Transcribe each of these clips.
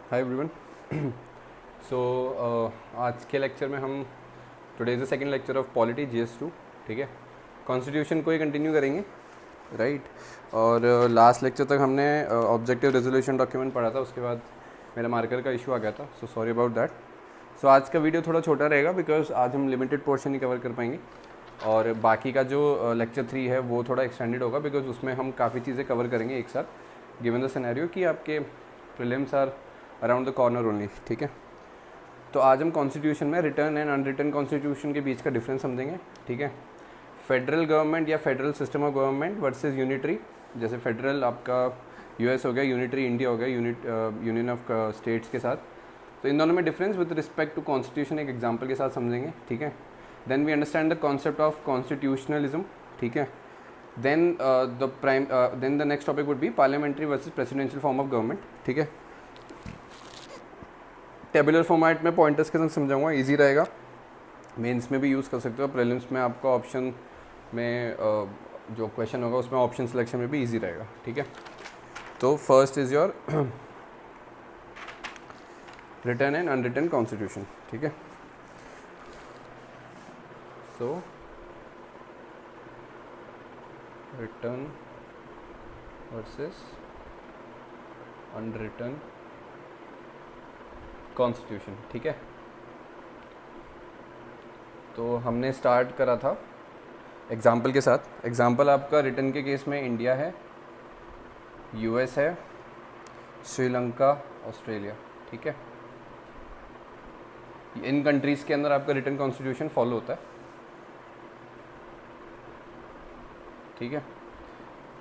Hi everyone. सो आज के lecture में हम today is the second lecture of polity GS2। ठीक है, कॉन्स्टिट्यूशन को ही कंटिन्यू करेंगे, राइट। और लास्ट लेक्चर तक हमने ऑब्जेक्टिव रेजोल्यूशन डॉक्यूमेंट पढ़ा था, उसके बाद मेरा मार्कर का इशू आ गया था, सो सॉरी अबाउट दैट। सो आज का वीडियो थोड़ा छोटा रहेगा बिकॉज आज हम लिमिटेड पोर्शन ही कवर कर पाएंगे, और बाकी का जो लेक्चर 3 है वो थोड़ा एक्सटेंडेड होगा बिकॉज उसमें हम काफ़ी चीज़ें कवर करेंगे एक साथ, गिवन द सिनेरियो कि आपके prelims are around the corner only. ठीक है, तो आज हम कॉन्स्टिट्यूशन में रिटर्न एंड अनरिटर्न कॉन्स्टिट्यूशन के बीच का डिफरेंस समझेंगे। ठीक है, फेडरल गवर्नमेंट या federal system of government versus unitary, जैसे फेडरल आपका US हो गया, यूनिटरी इंडिया हो गया, यूनियन ऑफ स्टेट्स के साथ। तो इन दोनों में difference with respect to constitution एक एग्जाम्पल के साथ समझेंगे। ठीक है, then we understand the concept of constitutionalism. ठीक है, then the next topic would be parliamentary versus presidential form of government. ठीक है, टेबुलर फॉर्मेट में पॉइंटर्स के साथ समझाऊंगा, इजी रहेगा, मेंस में भी यूज़ कर सकते हो, प्रीलिम्स में आपका ऑप्शन में जो क्वेश्चन होगा उसमें ऑप्शन सिलेक्शन में भी इजी रहेगा। ठीक है, तो first is your return and unreturned constitution. ठीक है, सो रिटर्न वर्सेस अनरिटर्न कॉन्स्टिट्यूशन। ठीक है, तो हमने स्टार्ट करा था एग्जाम्पल के साथ। एग्जाम्पल आपका रिटर्न के केस में इंडिया है, US है, श्रीलंका, ऑस्ट्रेलिया। ठीक है, इन कंट्रीज़ के अंदर आपका रिटर्न कॉन्स्टिट्यूशन फॉलो होता है। ठीक है,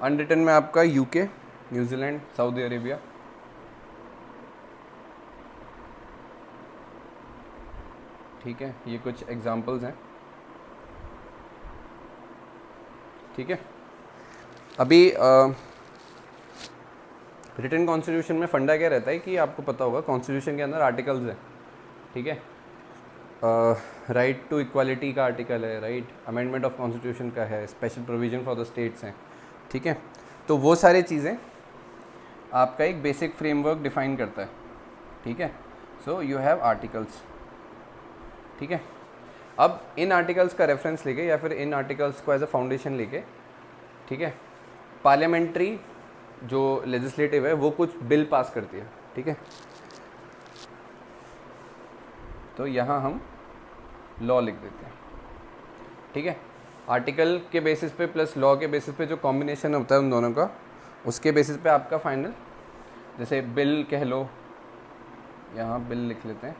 अनरिटर्न में आपका UK, न्यूजीलैंड, सऊदी अरेबिया। ठीक है, ये कुछ एग्जाम्पल्स हैं। ठीक है, अभी रिटन कॉन्स्टिट्यूशन में फंडा क्या रहता है कि आपको पता होगा कॉन्स्टिट्यूशन के अंदर आर्टिकल्स हैं। ठीक है, राइट टू इक्वालिटी का आर्टिकल है, राइट, अमेंडमेंट ऑफ कॉन्स्टिट्यूशन का है, special provision for the states हैं। ठीक है, तो वो सारी चीज़ें आपका एक बेसिक फ्रेमवर्क डिफाइन करता है। ठीक है, सो यू हैव आर्टिकल्स। ठीक है, अब इन आर्टिकल्स का रेफरेंस लेके या फिर इन आर्टिकल्स को एज अ फाउंडेशन लेके, ठीक है, पार्लियामेंट्री जो लेजिस्लेटिव है वो कुछ बिल पास करती है। ठीक है, तो यहाँ हम लॉ लिख देते हैं। ठीक है, आर्टिकल के बेसिस पे प्लस लॉ के बेसिस पे जो कॉम्बिनेशन होता है उन दोनों का, उसके बेसिस पे आपका फाइनल, जैसे बिल कह लो, यहाँ बिल लिख लेते हैं,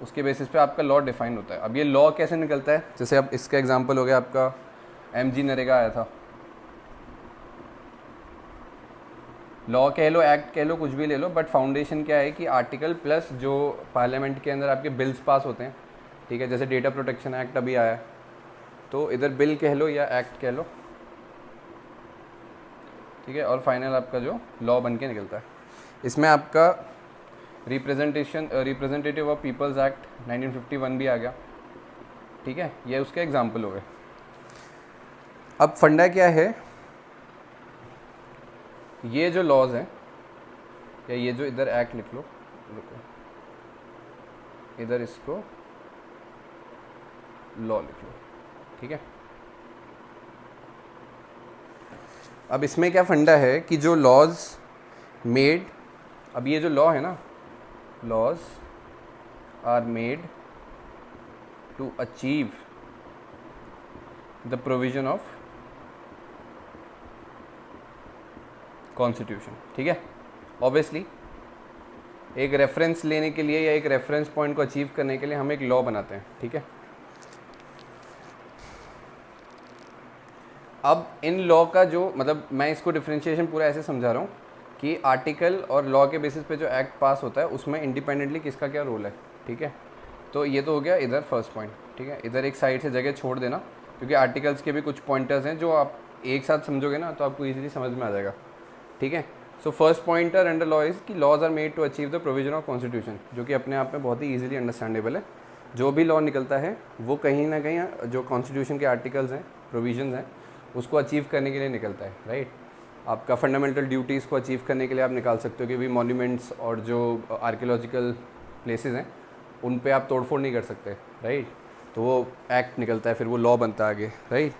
उसके बेसिस पे आपका लॉ डिफाइन होता है। अब ये लॉ कैसे निकलता है, जैसे अब इसका एग्जांपल हो गया आपका MG नरेगा आया था, लॉ कह लो, एक्ट कह लो, कुछ भी ले लो, बट फाउंडेशन क्या है कि आर्टिकल प्लस जो पार्लियामेंट के अंदर आपके बिल्स पास होते हैं। ठीक है, जैसे डेटा प्रोटेक्शन एक्ट अभी आया है, तो इधर बिल कह लो या एक्ट कह लो। ठीक है, और फाइनल आपका जो लॉ बन के निकलता है। इसमें आपका रिप्रेजेंटेटिव ऑफ पीपल्स एक्ट 1951 भी आ गया। ठीक है, ये उसके एग्जाम्पल हो गए। अब फंडा क्या है, ये जो लॉज हैं या ये जो इधर एक्ट लिख लो, रुको, इधर इसको लॉ लिख लो। ठीक है, अब इसमें क्या फंडा है कि जो लॉज मेड, अब ये जो लॉ है ना, laws are made to achieve the provision of constitution. ठीक है, ऑब्वियसली एक रेफरेंस लेने के लिए या एक रेफरेंस पॉइंट को अचीव करने के लिए हम एक लॉ बनाते हैं। ठीक है, अब इन लॉ का जो मतलब, मैं इसको डिफरेंशिएशन पूरा ऐसे समझा रहा हूँ कि आर्टिकल और लॉ के बेसिस पे जो एक्ट पास होता है उसमें इंडिपेंडेंटली किसका क्या रोल है। ठीक है, तो ये तो हो गया इधर फर्स्ट पॉइंट। ठीक है, इधर एक साइड से जगह छोड़ देना, क्योंकि आर्टिकल्स के भी कुछ पॉइंटर्स हैं जो आप एक साथ समझोगे ना तो आपको ईजिली समझ में आ जाएगा। ठीक है, so first pointer under law is कि laws are made to achieve the provision of constitution, जो कि अपने आप में बहुत ही ईजिली अंडरस्टैंडेबल है। जो भी लॉ निकलता है वो कहीं ना कहीं जो कॉन्स्टिट्यूशन के आर्टिकल्स हैं, प्रोविजंस हैं, उसको अचीव करने के लिए निकलता है, राइट। आपका फंडामेंटल ड्यूटीज़ को अचीव करने के लिए आप निकाल सकते हो कि भी मॉन्यूमेंट्स और जो आर्कियोलॉजिकल प्लेसेस हैं उन पे आप तोड़फोड़ नहीं कर सकते, राइट। तो वो एक्ट निकलता है, फिर वो लॉ बनता है आगे, राइट।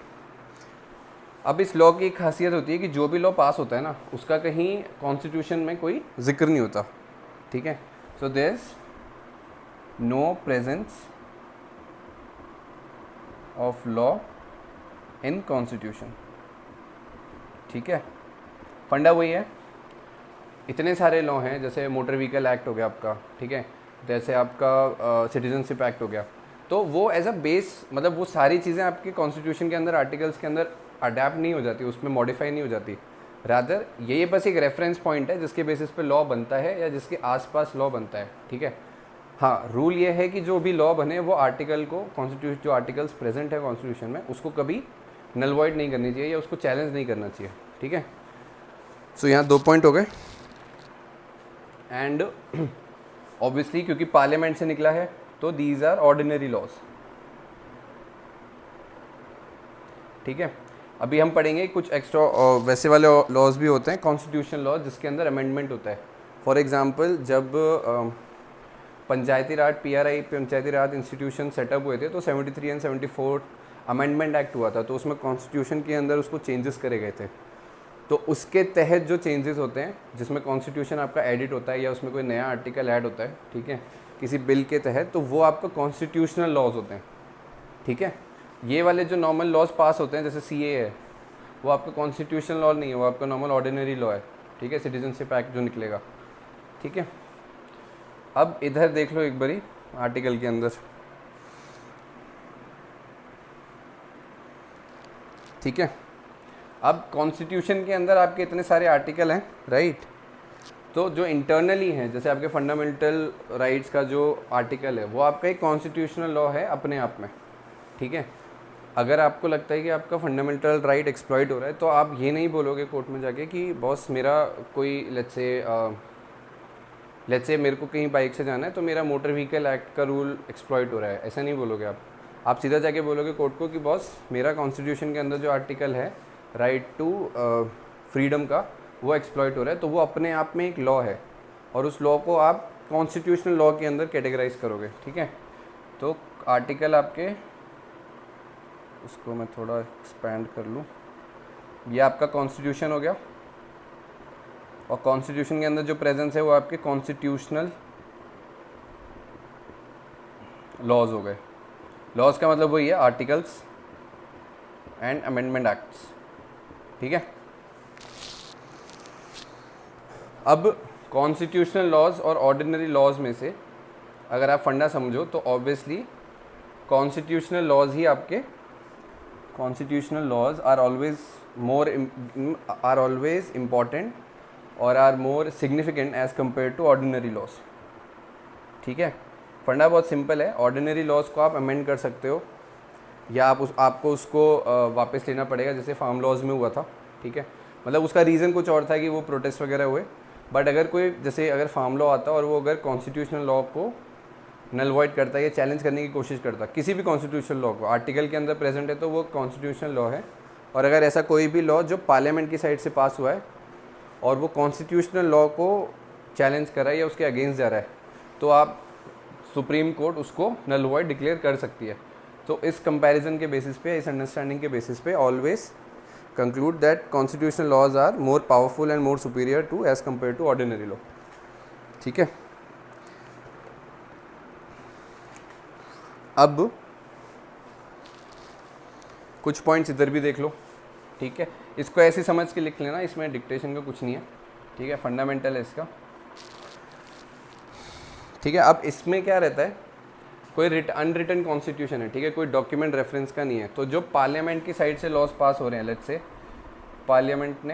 अब इस लॉ की एक खासियत होती है कि जो भी लॉ पास होता है ना उसका कहीं कॉन्स्टिट्यूशन में कोई जिक्र नहीं होता, ठीक है। So there is no presence of law in constitution, ठीक है। फंडा वही है, इतने सारे लॉ हैं, जैसे मोटर व्हीकल एक्ट हो गया आपका, ठीक है, जैसे आपका सिटीजनशिप एक्ट हो गया, तो वो एज अ बेस, मतलब वो सारी चीज़ें आपके कॉन्स्टिट्यूशन के अंदर आर्टिकल्स के अंदर अडेप्ट नहीं हो जाती, उसमें मॉडिफाई नहीं हो जाती। रादर ये बस एक रेफरेंस पॉइंट है जिसके बेसिस पे लॉ बनता है या जिसके आसपास लॉ बनता है, ठीक है। हाँ, रूल ये है कि जो भी लॉ बने वो आर्टिकल को, कॉन्स्टिट्यूशन जो आर्टिकल्स प्रेजेंट है कॉन्स्टिट्यूशन में उसको कभी नल वॉइड नहीं करनी चाहिए या उसको चैलेंज नहीं करना चाहिए, ठीक है। सो यहाँ 2 पॉइंट हो गए। एंड ऑब्वियसली क्योंकि पार्लियामेंट से निकला है तो दीज आर ऑर्डिनरी लॉज, ठीक है। अभी हम पढ़ेंगे कुछ एक्स्ट्रा वैसे वाले लॉज भी होते हैं, कॉन्स्टिट्यूशनल लॉज, जिसके अंदर अमेंडमेंट होता है। फॉर एग्जांपल जब पंचायती राज PRI पंचायती राज इंस्टीट्यूशन सेटअप हुए थे तो 73 एंड 74 अमेंडमेंट एक्ट हुआ था, तो उसमें कॉन्स्टिट्यूशन के अंदर उसको चेंजेस करे गए थे। तो उसके तहत जो चेंजेस होते हैं जिसमें कॉन्स्टिट्यूशन आपका एडिट होता है या उसमें कोई नया आर्टिकल ऐड होता है, ठीक है, किसी बिल के तहत, तो वो आपका कॉन्स्टिट्यूशनल लॉज होते हैं, ठीक है। ये वाले जो नॉर्मल लॉज पास होते हैं जैसे CA है, वो आपका कॉन्स्टिट्यूशनल लॉ नहीं है, वो आपका नॉर्मल ऑर्डिनरी लॉ है, ठीक है, सिटीजनशिप एक्ट जो निकलेगा, ठीक है। अब इधर देख लो एक बारी आर्टिकल के अंदर, ठीक है। अब कॉन्स्टिट्यूशन के अंदर आपके इतने सारे आर्टिकल हैं, राइट। तो जो इंटरनली हैं, जैसे आपके फंडामेंटल राइट्स का जो आर्टिकल है वो आपका एक कॉन्स्टिट्यूशनल लॉ है अपने आप में, ठीक है। अगर आपको लगता है कि आपका फंडामेंटल राइट एक्सप्लॉइट हो रहा है तो आप ये नहीं बोलोगे कोर्ट में जाके कि बॉस मेरा कोई लेट्स से मेरे को कहीं बाइक से जाना है तो मेरा मोटर व्हीकल एक्ट का रूल एक्सप्लॉइट हो रहा है, ऐसा नहीं बोलोगे आप सीधा जाके बोलोगे कोर्ट को कि बॉस मेरा कॉन्स्टिट्यूशन के अंदर जो आर्टिकल है राइट टू फ्रीडम का वो एक्सप्लॉइट हो रहा है, तो वो अपने आप में एक लॉ है और उस लॉ को आप कॉन्स्टिट्यूशनल लॉ के अंदर कैटेगराइज करोगे, ठीक है। तो आर्टिकल आपके, उसको मैं थोड़ा एक्सपैंड कर लूँ, ये आपका कॉन्स्टिट्यूशन हो गया और कॉन्स्टिट्यूशन के अंदर जो प्रेजेंस है वो आपके कॉन्स्टिट्यूशनल लॉज हो गए। लॉज का मतलब वही है आर्टिकल्स एंड अमेंडमेंट एक्ट्स, ठीक है। अब कॉन्स्टिट्यूशनल लॉज और ऑर्डिनरी लॉज में से अगर आप फंडा समझो तो ऑब्वियसली कॉन्स्टिट्यूशनल लॉज ही आपके, constitutional laws are always important और are more significant as compare to ordinary laws, ठीक है। फंडा बहुत सिंपल है, ऑर्डिनरी लॉज को आप अमेंड कर सकते हो या आपको उसको वापस लेना पड़ेगा, जैसे फार्म लॉज में हुआ था, ठीक है। मतलब उसका रीज़न कुछ और था कि वो प्रोटेस्ट वगैरह हुए, बट अगर कोई जैसे अगर फार्म लॉ आता और वो अगर कॉन्स्टिट्यूशनल लॉ को नल वॉइड करता है या चैलेंज करने की कोशिश करता किसी भी कॉन्स्टिट्यूशनल लॉ को, आर्टिकल के अंदर प्रेजेंट है तो वो कॉन्स्टिट्यूशनल लॉ है। और अगर ऐसा कोई भी लॉ जो पार्लियामेंट की साइड से पास हुआ है और वो कॉन्स्टिट्यूशनल लॉ को चैलेंज कर रहा है या उसके अगेंस्ट जा रहा है तो आप सुप्रीम कोर्ट उसको नल वॉइड डिक्लेयर कर सकती है। तो इस कंपैरिजन के बेसिस पे, इस अंडरस्टैंडिंग के बेसिस पे always conclude that constitutional laws are more powerful and more superior to as compared to ordinary law, ठीक है। अब कुछ पॉइंट्स इधर भी देख लो, ठीक है। इसको ऐसे समझ के लिख लेना, इसमें डिक्टेशन का कुछ नहीं है, ठीक है, फंडामेंटल है इसका, ठीक है। अब इसमें क्या रहता है, कोई अनरिटन कॉन्स्टिट्यूशन है, ठीक है, कोई डॉक्यूमेंट रेफरेंस का नहीं है। तो जो पार्लियामेंट की साइड से लॉज पास हो रहे हैं, let's say parliament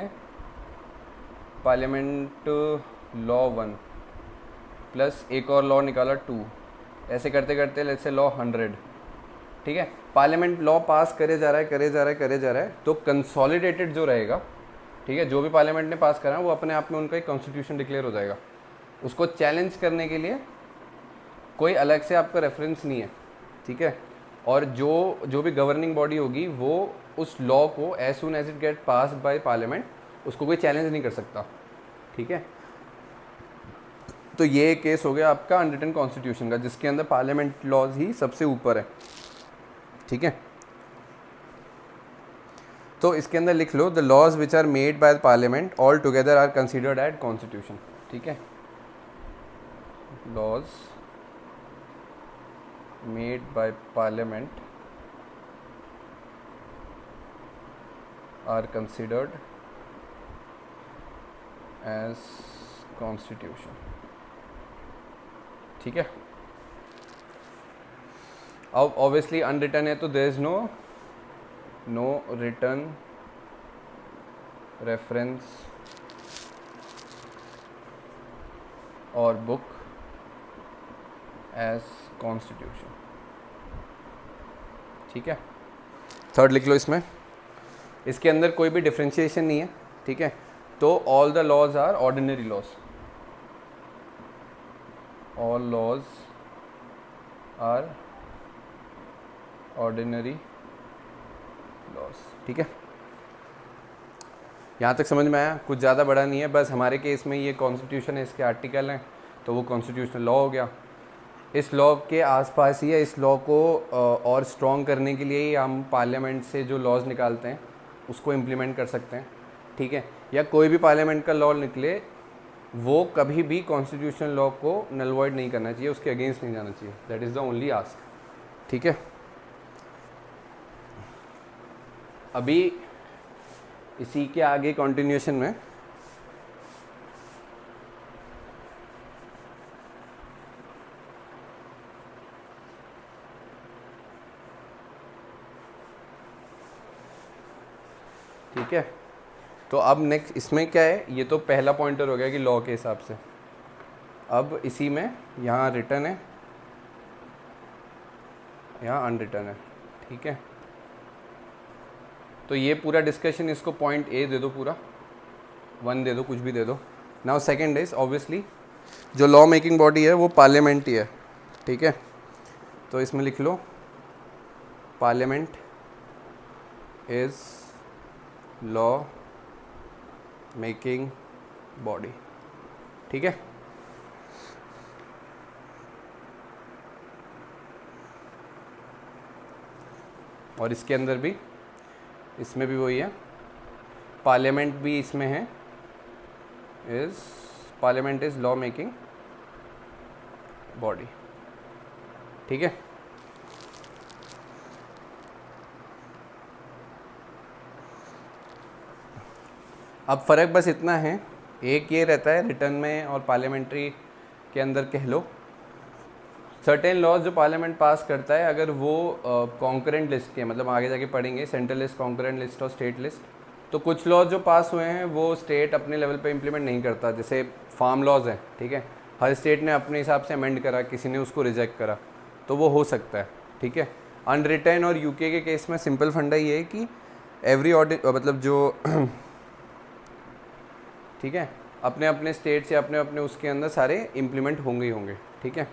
law 1 plus एक और लॉ निकाला 2, ऐसे करते करते लेट्स से लॉ 100, ठीक है। पार्लियामेंट लॉ पास करे जा रहा है तो कंसोलिडेटेड जो रहेगा, ठीक है, जो भी पार्लियामेंट ने पास करा वो अपने आप में उनका एक कॉन्स्टिट्यूशन डिक्लेयर हो जाएगा। उसको चैलेंज करने के लिए कोई अलग से आपका रेफरेंस नहीं है, ठीक है। और जो भी गवर्निंग बॉडी होगी वो उस लॉ को as soon as it get pass by parliament उसको कोई चैलेंज नहीं कर सकता, ठीक है। तो ये केस हो गया आपका अनरिटन कॉन्स्टिट्यूशन का, जिसके अंदर पार्लियामेंट लॉज ही सबसे ऊपर है, ठीक है। तो इसके अंदर लिख लो the laws which are made by the parliament all together are considered at constitution, ठीक है। Laws made by parliament are considered as constitution, ठीक है। अब ऑब्वियसली अनरिटन है तो there is no written reference और बुक एज कॉन्स्टिट्यूशन, ठीक है। थर्ड लिख लो इसमें, इसके अंदर कोई भी डिफ्रेंशिएशन नहीं है, ठीक है। तो all the laws are ordinary laws, all laws are ordinary laws, ठीक है। यहाँ तक समझ में आया? कुछ ज़्यादा बड़ा नहीं है, बस हमारे केस में ये कॉन्स्टिट्यूशन है, इसके आर्टिकल हैं, तो वो कॉन्स्टिट्यूशनल लॉ हो गया। इस लॉ के आसपास ही है, इस लॉ को और स्ट्रॉन्ग करने के लिए ही हम पार्लियामेंट से जो लॉज निकालते हैं उसको इम्प्लीमेंट कर सकते हैं, ठीक है। या कोई भी पार्लियामेंट का लॉ निकले वो कभी भी कॉन्स्टिट्यूशनल लॉ को नल वॉइड नहीं करना चाहिए, उसके अगेंस्ट नहीं जाना चाहिए, that is the only ask, ठीक है। अभी इसी के आगे कंटिन्यूएशन में ठीक है। तो अब नेक्स्ट इसमें क्या है, ये तो पहला पॉइंटर हो गया कि लॉ के हिसाब से। अब इसी में यहाँ रिटन है, यहाँ अनरिटन है, ठीक है। तो ये पूरा डिस्कशन इसको पॉइंट ए दे दो, पूरा 1 दे दो, कुछ भी दे दो। नाउ सेकंड इज ऑब्वियसली जो लॉ मेकिंग बॉडी है वो पार्लियामेंट ही है, ठीक है। तो इसमें लिख लो parliament is law making body, ठीक है। और इसके अंदर भी, इसमें भी वही है, पार्लियामेंट भी इसमें है, parliament is law making body, ठीक है। अब फ़र्क बस इतना है, एक ये रहता है रिटर्न में और पार्लियामेंट्री के अंदर कह लो, सर्टेन लॉज जो पार्लियामेंट पास करता है अगर वो कॉन्करेंट लिस्ट के, मतलब आगे जाके पढ़ेंगे सेंट्रल लिस्ट, कॉन्करेंट लिस्ट और स्टेट लिस्ट, तो कुछ लॉज जो पास हुए हैं वो स्टेट अपने लेवल पे इम्प्लीमेंट नहीं करता, जैसे फार्म लॉज हैं, ठीक है। हर स्टेट ने अपने हिसाब से अमेंड करा, किसी ने उसको रिजेक्ट करा, तो वो हो सकता है, ठीक है। अनरिटर्न और यूके के केस में सिंपल फंडा ये है कि एवरी मतलब जो ठीक है, अपने अपने स्टेट से अपने अपने उसके अंदर सारे इम्प्लीमेंट होंगे ही होंगे, ठीक है।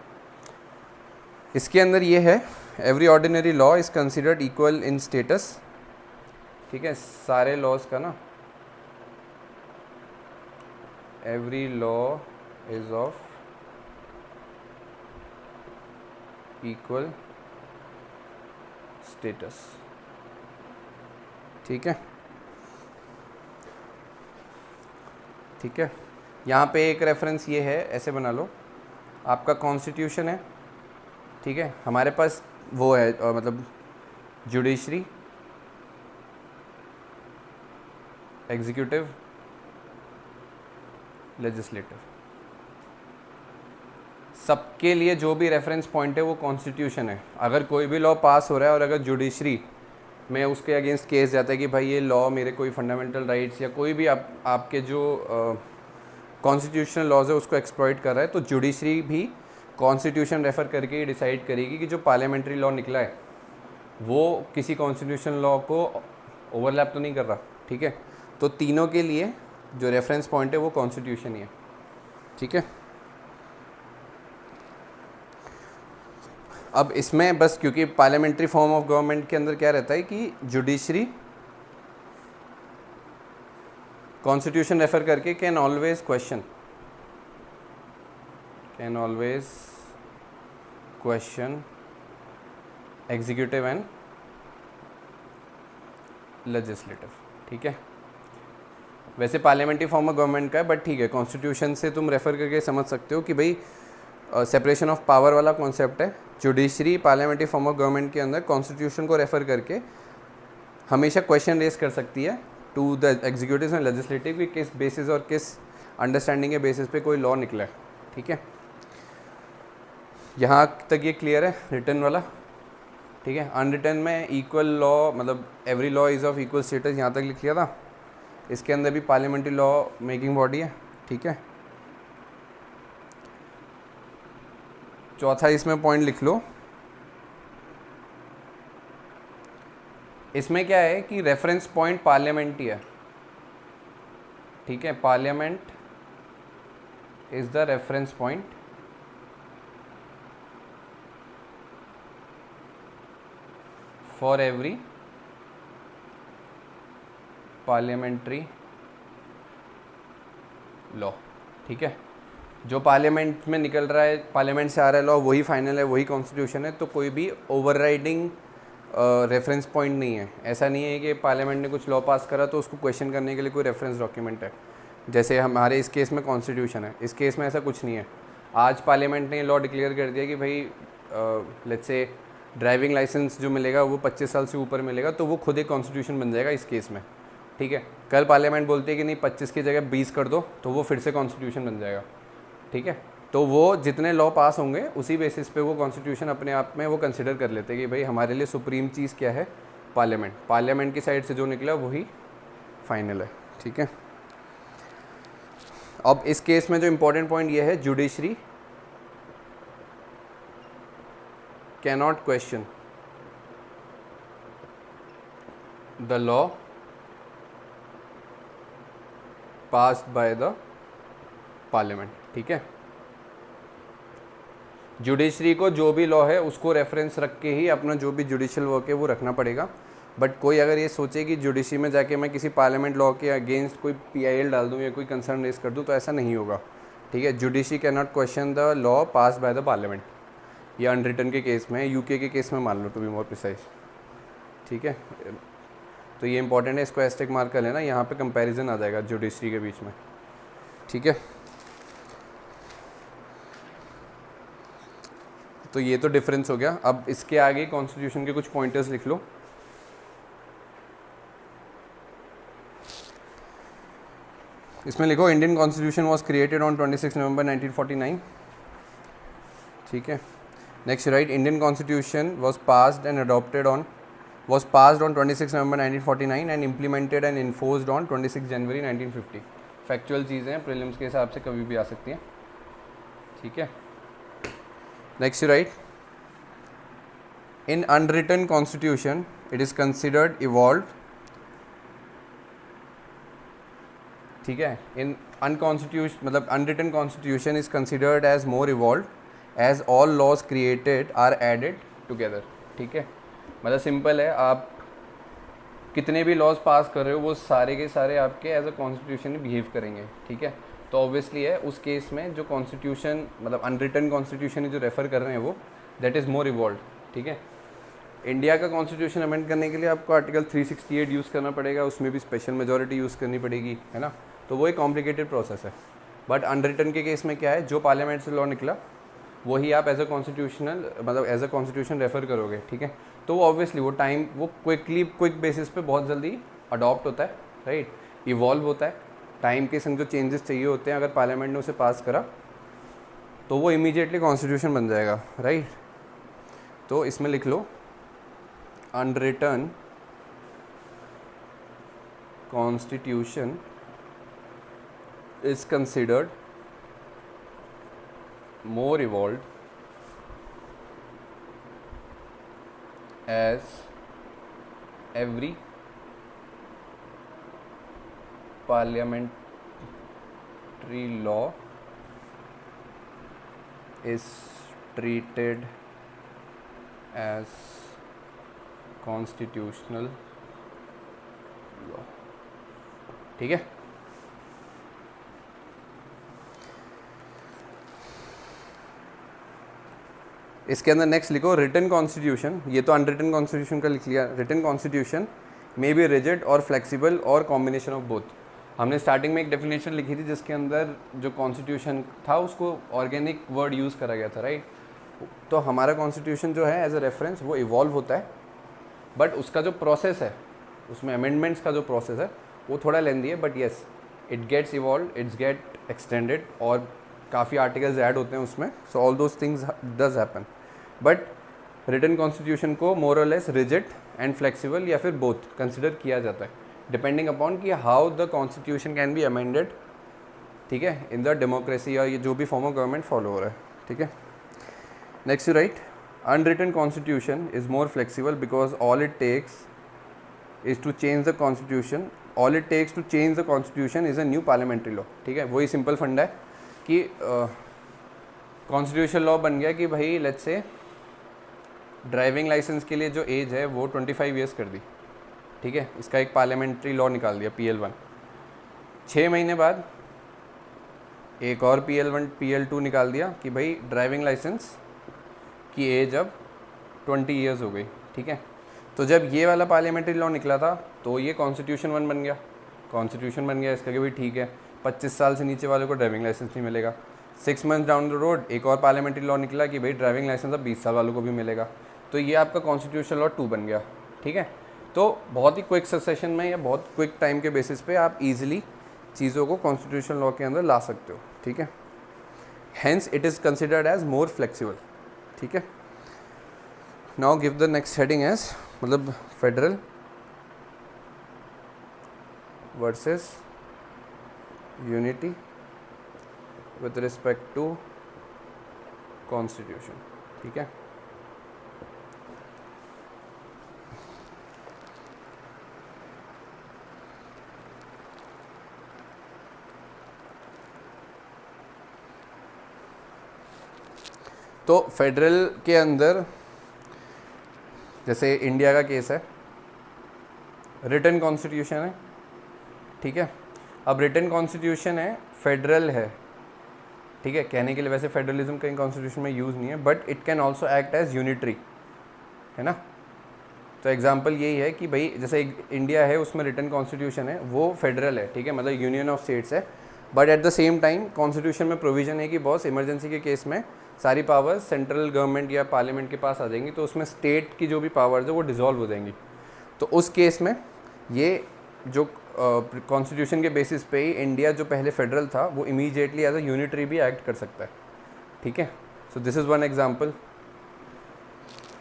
इसके अंदर ये है every ordinary law is considered equal in status, ठीक है। सारे लॉज का ना, every law is of equal status, ठीक है, ठीक है। यहाँ पे एक रेफरेंस ये है, ऐसे बना लो, आपका कॉन्स्टिट्यूशन है, ठीक है। हमारे पास वो है मतलब जुडिशरी, एग्जीक्यूटिव, लेजिस्लेटिव, सबके लिए जो भी रेफरेंस पॉइंट है वो कॉन्स्टिट्यूशन है। अगर कोई भी लॉ पास हो रहा है और अगर जुडिशरी में उसके अगेंस्ट केस जाता है कि भाई ये लॉ मेरे कोई फंडामेंटल राइट्स या कोई भी आपके जो कॉन्स्टिट्यूशनल लॉज है उसको एक्सप्लॉइट कर रहा है, तो जुडिशरी भी कॉन्स्टिट्यूशन रेफ़र करके ही डिसाइड करेगी कि जो पार्लियामेंट्री लॉ निकला है वो किसी कॉन्स्टिट्यूशनल लॉ को ओवरलैप तो नहीं कर रहा, ठीक है। तो तीनों के लिए जो रेफरेंस पॉइंट है वो कॉन्स्टिट्यूशन ही है, ठीक है। अब इसमें बस क्योंकि पार्लियामेंट्री फॉर्म ऑफ गवर्नमेंट के अंदर क्या रहता है कि जुडिशरी कॉन्स्टिट्यूशन रेफर करके can always question executive and legislative, ठीक है। वैसे पार्लियामेंट्री फॉर्म ऑफ गवर्नमेंट का है, बट ठीक है, कॉन्स्टिट्यूशन से तुम रेफर करके समझ सकते हो कि भाई सेपरेशन ऑफ पावर वाला कॉन्सेप्ट है। Judiciary parliamentary form of government के अंदर कॉन्स्टिट्यूशन को रेफर करके हमेशा क्वेश्चन रेज कर सकती है to the executive and legislative कि किस बेसिस और किस अंडरस्टैंडिंग के बेसिस पे कोई लॉ निकला है, ठीक है। यहाँ तक ये क्लियर है रिटर्न वाला, ठीक है। अनरिटर्न में इक्वल लॉ, मतलब every law is of equal status, यहाँ तक लिख लिया था। इसके अंदर भी पार्लियामेंट्री लॉ मेकिंग बॉडी है, ठीक है। चौथा इसमें पॉइंट लिख लो, इसमें क्या है कि रेफरेंस पॉइंट पार्लियामेंट ही है, ठीक है। Parliament is the reference point for every parliamentary law, ठीक है। जो पार्लियामेंट में निकल रहा है, पार्लियामेंट से आ रहा है लॉ, वही फाइनल है, वही कॉन्स्टिट्यूशन है। तो कोई भी ओवरराइडिंग रेफरेंस पॉइंट नहीं है। ऐसा नहीं है कि पार्लियामेंट ने कुछ लॉ पास करा तो उसको क्वेश्चन करने के लिए कोई रेफरेंस डॉक्यूमेंट है। जैसे हमारे इस केस में कॉन्स्टिट्यूशन है, इस केस में ऐसा कुछ नहीं है। आज पार्लियामेंट ने लॉ डिक्लेयर कर दिया कि भाई लेट्स से ड्राइविंग लाइसेंस जो मिलेगा वो 25 साल से ऊपर मिलेगा, तो वो खुद एक कॉन्स्टिट्यूशन बन जाएगा इस केस में, ठीक है। कल पार्लियामेंट बोलती है कि नहीं 25 की जगह 20 कर दो, तो वो फिर से कॉन्स्टिट्यूशन बन जाएगा, ठीक है। तो वो जितने लॉ पास होंगे उसी बेसिस पे वो कॉन्स्टिट्यूशन अपने आप में वो कंसिडर कर लेते हैं कि भाई हमारे लिए सुप्रीम चीज़ क्या है, पार्लियामेंट। पार्लियामेंट की साइड से जो निकला वही फाइनल है, ठीक है। अब इस केस में जो इम्पोर्टेंट पॉइंट ये है, judiciary cannot question the law passed by the parliament, ठीक है। जुडिशरी को जो भी लॉ है उसको रेफरेंस रख के ही अपना जो भी जुडिशियल वर्क है वो रखना पड़ेगा। बट कोई अगर ये सोचे कि जुडिशरी में जाके मैं किसी पार्लियामेंट लॉ के अगेंस्ट कोई PIL डाल दूँ या कोई कंसर्न रेज कर दूँ, तो ऐसा नहीं होगा, ठीक है। Judiciary can not question the law pass bye the parliament. ये अनरिटन के केस में, UK के केस में मान लो टू बी मोर प्रिसाइज, ठीक है। तो ये इंपॉर्टेंट है, इसको एस्टेक मार्क कर लेना, यहाँ पे कंपैरिजन आ जाएगा जुडिशरी के बीच में, ठीक है। तो ये तो डिफरेंस हो गया। अब इसके आगे कॉन्स्टिट्यूशन के कुछ पॉइंटर्स लिख लो। इसमें लिखो Indian constitution was created on 26 नवंबर 1949, ठीक है। Next right, Indian constitution was passed on 26 November 1949 and implemented and enforced on 26 January 1950। Factual चीज़ें हैं, प्रीलिम्स के हिसाब से कभी भी आ सकती हैं, ठीक है। Next you write, in unwritten constitution it is considered evolved, ठीक है। in unconstitution मतलब unwritten constitution is considered as more evolved as all laws created are added together, ठीक है। मतलब सिंपल है, आप कितने भी लॉज पास कर रहे हो वो सारे के सारे आपके एज अ कॉन्स्टिट्यूशन बिहेव करेंगे, ठीक है। तो ऑब्वियसली है उस केस में जो कॉन्स्टिट्यूशन मतलब अनरिटन कॉन्स्टिट्यूशन जो रेफ़र कर रहे हैं वो दैट इज़ मोर इवॉल्व, ठीक है। इंडिया का कॉन्स्टिट्यूशन अमेंड करने के लिए आपको आर्टिकल 368 यूज़ करना पड़ेगा, उसमें भी स्पेशल मेजॉरिटी यूज़ करनी पड़ेगी, है ना। तो वो एक कॉम्प्लिकेटेड प्रोसेस है। बट अनरिटन के केस में क्या है, जो पार्लियामेंट से लॉ निकला वही आप एज अ कॉन्स्टिट्यूशनल मतलब एज अ कॉन्स्टिट्यूशन रेफ़र करोगे, ठीक है। तो वो ऑब्वियसली वो टाइम वो क्विक बेसिस पे बहुत जल्दी अडॉप्ट होता है, राइट, इवॉल्व होता है। टाइम के संग जो चेंजेस चाहिए होते हैं, अगर पार्लियामेंट ने उसे पास करा तो वो इमीडिएटली कॉन्स्टिट्यूशन बन जाएगा, राइट। तो इसमें लिख लो, unwritten constitution is considered more evolved as every parliamentary law is treated as constitutional law, ठीक है। इसके अंदर नेक्स्ट लिखो रिटन कॉन्स्टिट्यूशन, ये तो अनरिटन कॉन्स्टिट्यूशन का लिख लिया। Written constitution may be rigid और फ्लेक्सिबल और कॉम्बिनेशन ऑफ बोथ। हमने स्टार्टिंग में एक डेफिनेशन लिखी थी जिसके अंदर जो कॉन्स्टिट्यूशन था उसको ऑर्गेनिक वर्ड यूज़ करा गया था, राइट। तो हमारा कॉन्स्टिट्यूशन जो है एज अ रेफरेंस वो इवॉल्व होता है, बट उसका जो प्रोसेस है, उसमें अमेंडमेंट्स का जो प्रोसेस है वो थोड़ा लेंदी है, but yes it gets evolve, its get extended और काफ़ी आर्टिकल्स ऐड होते हैं उसमें। So all those things does happen, but written constitution को मोर और लेस रिजिड एंड फ्लेक्सिबल या फिर बोथ कंसिडर किया जाता है, डिपेंडिंग अपॉन कि how the constitution can be amended, ठीक है, इन द डेमोक्रेसी या ये जो भी फॉर्म ऑफ गवर्नमेंट फॉलो हो रहा है, ठीक है। Next you write unwritten constitution is more flexible because all it takes is to change the constitution, all it takes to change the constitution is a new parliamentary law, ठीक है। वही simple फंडा है कि कॉन्स्टिट्यूशन लॉ बन गया कि भाई लेट्स से ड्राइविंग लाइसेंस के लिए जो एज है वो 25 ईयर्स कर दी, ठीक है, इसका एक पार्लियामेंट्री लॉ निकाल दिया PL1। 6 महीने बाद एक और PL1 PL2 निकाल दिया कि भाई ड्राइविंग लाइसेंस की एज अब 20 ईयर्स हो गई, ठीक है। तो जब ये वाला पार्लियामेंट्री लॉ निकला था तो ये कॉन्स्टिट्यूशन 1 बन गया, कॉन्स्टिट्यूशन बन गया इसका कि भाई ठीक है 25 साल से नीचे वालों को ड्राइविंग लाइसेंस नहीं मिलेगा। 6 मंथ डाउन द रोड एक और पार्लियामेंट्री लॉ निकला कि भाई ड्राइविंग लाइसेंस अब 20 साल वालों को भी मिलेगा, तो ये आपका कॉन्स्टिट्यूशन लॉ 2 बन गया, ठीक है। तो बहुत ही क्विक सक्सेशन में या बहुत क्विक टाइम के बेसिस पे आप इजीली चीज़ों को कॉन्स्टिट्यूशन लॉ के अंदर ला सकते हो, ठीक है। Hence it is considered as more flexible, ठीक है। Now give the next heading as मतलब federal versus unity with respect to constitution, ठीक है। तो फेडरल के अंदर जैसे इंडिया का केस है, रिटन कॉन्स्टिट्यूशन है, ठीक है। अब रिटन कॉन्स्टिट्यूशन है, फेडरल है, ठीक है। कहने के लिए वैसे फेडरलिज्म कहीं कॉन्स्टिट्यूशन में यूज़ नहीं है, but it can also act as unitary, है ना। तो एग्जांपल यही है कि भाई जैसे इंडिया है उसमें रिटन कॉन्स्टिट्यूशन है, वो फेडरल है, ठीक है, मतलब यूनियन ऑफ स्टेट्स है, but at the same time constitution में प्रोविजन है कि बॉस इमरजेंसी के केस में सारी पावर्स सेंट्रल गवर्नमेंट या पार्लियामेंट के पास आ जाएंगी, तो उसमें स्टेट की जो भी पावर्स है वो डिसॉल्व हो जाएंगी। तो उस केस में ये जो कॉन्स्टिट्यूशन के बेसिस पे ही इंडिया जो पहले फेडरल था वो इमीडिएटली एज अ यूनिटरी भी एक्ट कर सकता है, ठीक है। So this is one example.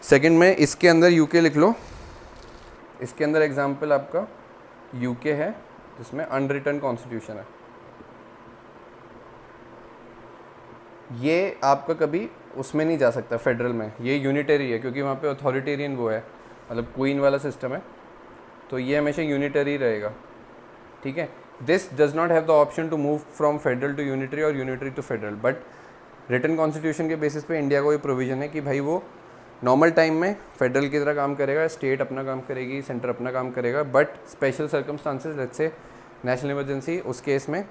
Second में इसके अंदर यूके लिख लो, इसके अंदर एग्जांपल आपका यूके है जिसमें अनरिटन कॉन्स्टिट्यूशन है। ये आपका कभी उसमें नहीं जा सकता फेडरल में, ये यूनिटरी है क्योंकि वहाँ पे अथॉरिटेरियन वो है, मतलब क्वीन वाला सिस्टम है, तो ये हमेशा यूनिटरी रहेगा, ठीक है। This does not have the option to move from federal to unitary और unitary to federal, but written constitution के बेसिस पे इंडिया को ये प्रोविजन है कि भाई वो नॉर्मल टाइम में फेडरल की तरह काम करेगा, स्टेट अपना काम करेगी, सेंटर अपना काम करेगा, but special circumstances let's say national emergency, उस केस में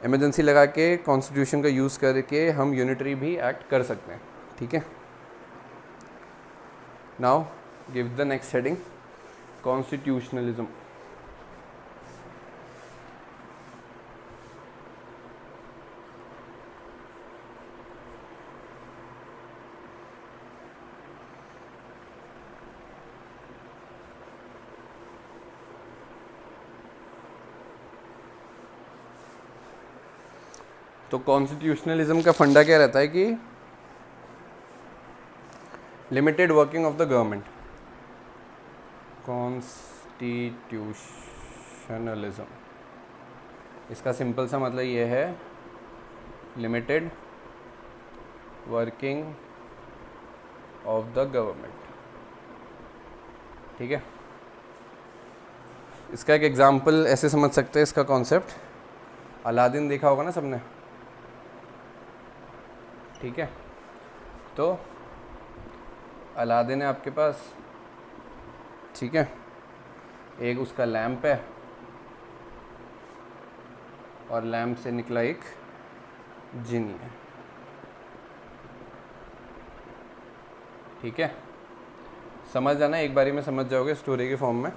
इमरजेंसी लगा के कॉन्स्टिट्यूशन का यूज़ करके हम यूनिटरी भी एक्ट कर सकते हैं, ठीक है। Now give the next heading constitutionalism. तो कॉन्स्टिट्यूशनलिज्म का फंडा क्या रहता है कि limited working of the government, constitutionalism इसका सिंपल सा मतलब ये है limited working of the government, ठीक है। इसका एक एग्जांपल ऐसे समझ सकते हैं इसका कॉन्सेप्ट, अलादीन देखा होगा ना सबने, ठीक है। तो अलादीन है आपके पास, ठीक है, एक उसका लैंप है और लैंप से निकला एक जिनी है, ठीक है, समझ जाना, एक बारी में समझ जाओगे स्टोरी के फॉर्म में।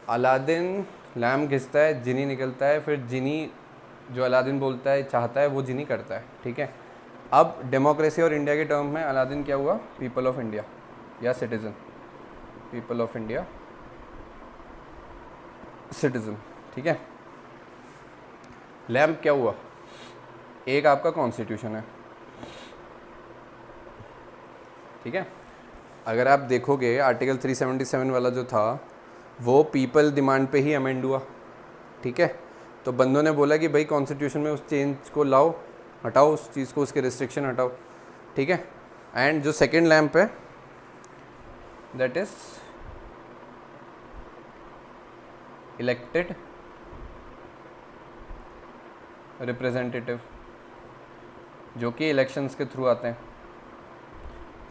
अलादीन लैम्प घिसता है, जिनी निकलता है, फिर जिनी जो अलादीन बोलता है चाहता है वो जिनी करता है, ठीक है। अब डेमोक्रेसी और इंडिया के टर्म में अलादीन क्या हुआ, पीपल ऑफ इंडिया या citizen, people of India citizen, ठीक है। लैम्प क्या हुआ, एक आपका कॉन्स्टिट्यूशन है, ठीक है। अगर आप देखोगे आर्टिकल 377 वाला जो था वो पीपल डिमांड पे ही अमेंड हुआ, ठीक है। तो बंदों ने बोला कि भाई कॉन्स्टिट्यूशन में उस चेंज को लाओ, हटाओ उस चीज़ को, उसके रिस्ट्रिक्शन हटाओ, ठीक है। एंड जो सेकंड लैम्प है दैट इज इलेक्टेड रिप्रेजेंटेटिव, जो कि इलेक्शंस के थ्रू आते हैं।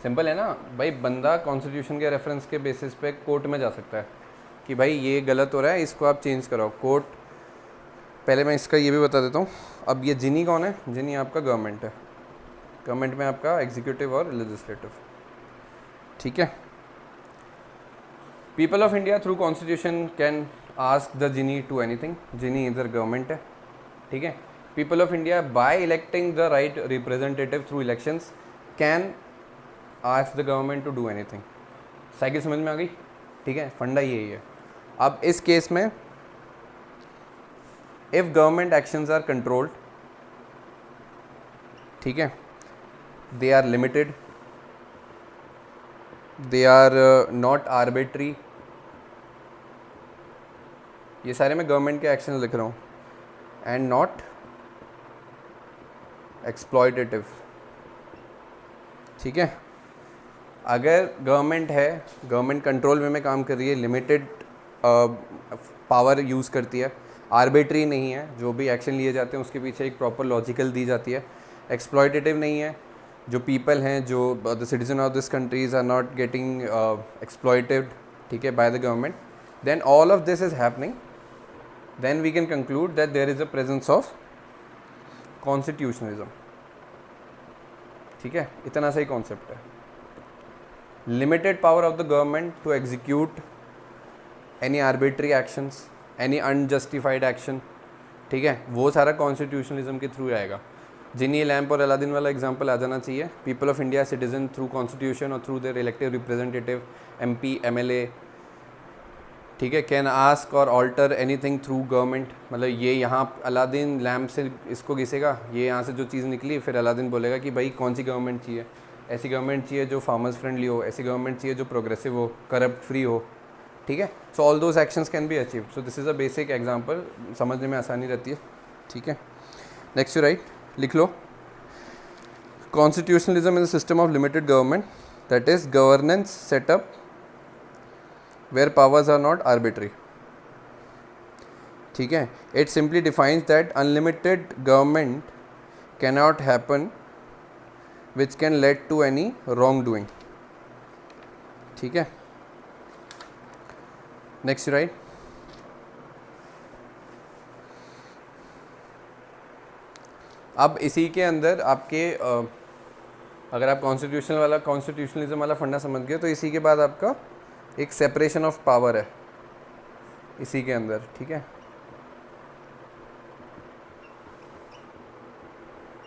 सिंपल है ना भाई, बंदा कॉन्स्टिट्यूशन के रेफरेंस के बेसिस पे कोर्ट में जा सकता है कि भाई ये गलत हो रहा है, इसको आप चेंज कराओ। कोर्ट, पहले मैं इसका ये भी बता देता हूँ। अब ये जिनी कौन है, जिनी आपका गवर्नमेंट है, गवर्नमेंट में आपका एग्जीक्यूटिव और लेजिस्लेटिव, ठीक है। People of India through constitution can ask the genie to anything, genie इधर गवर्नमेंट है, ठीक है। People of India by electing the right representative through elections can ask the government to do anything. Cycle समझ में आ गई, ठीक है, फंडा यही है। अब इस केस में if government actions are controlled, ठीक है, they are limited, they are not arbitrary, ये सारे मैं गवर्नमेंट के एक्शन लिख रहा हूँ, एंड नॉट एक्सप्लॉयटेटिव, ठीक है। अगर गवर्नमेंट है, गवर्नमेंट कंट्रोल वे में काम कर रही है, लिमिटेड पावर यूज़ करती है, आर्बिट्री नहीं है, जो भी एक्शन लिए जाते हैं उसके पीछे एक प्रॉपर लॉजिकल दी जाती है, एक्सप्लॉयटेटिव नहीं है, जो पीपल हैं, जो the citizen of this countries are not getting exploited, ठीक है, by the government, then all of this is happening, then we can conclude that there is a presence of constitutionalism, ठीक है। इतना सही कॉन्सेप्ट है। Limited power of the government to execute any arbitrary actions, any unjustified action, ठीक है, वो सारा constitutionalism के थ्रू आएगा। जिनी लैम्प और अलादीन वाला एग्जांपल आ जाना चाहिए। People of India citizen through constitution और through their elected representative MP MLA, ठीक है, कैन आस्क और ऑल्टर एनीथिंग थ्रू गवर्नमेंट। मतलब ये यहाँ अलादीन लैम्प से इसको घिसेगा, ये यहाँ से जो चीज़ निकली, फिर अलादीन बोलेगा कि भाई कौन सी गवर्नमेंट चाहिए, ऐसी गवर्नमेंट चाहिए जो फार्मर्स फ्रेंडली हो, ऐसी गवर्नमेंट चाहिए जो प्रोग्रेसिव हो, करप्ट फ्री हो, ठीक है। सो all those actions can be achieve. So this is a basic example, समझने में आसानी रहती है, ठीक है। नेक्स्ट यू राइट, लिख लो, constitutionalism is a system of limited government that is governance setup where powers are not arbitrary, ठीक है। It simply defines that unlimited government cannot happen which can lead to any wrongdoing, ठीक है। Next right, अब इसी के अंदर आपके अगर आप कॉन्स्टिट्यूशनलिज्म वाला फंडा समझ गए तो इसी के बाद आपका एक सेपरेशन ऑफ पावर है इसी के अंदर, ठीक है।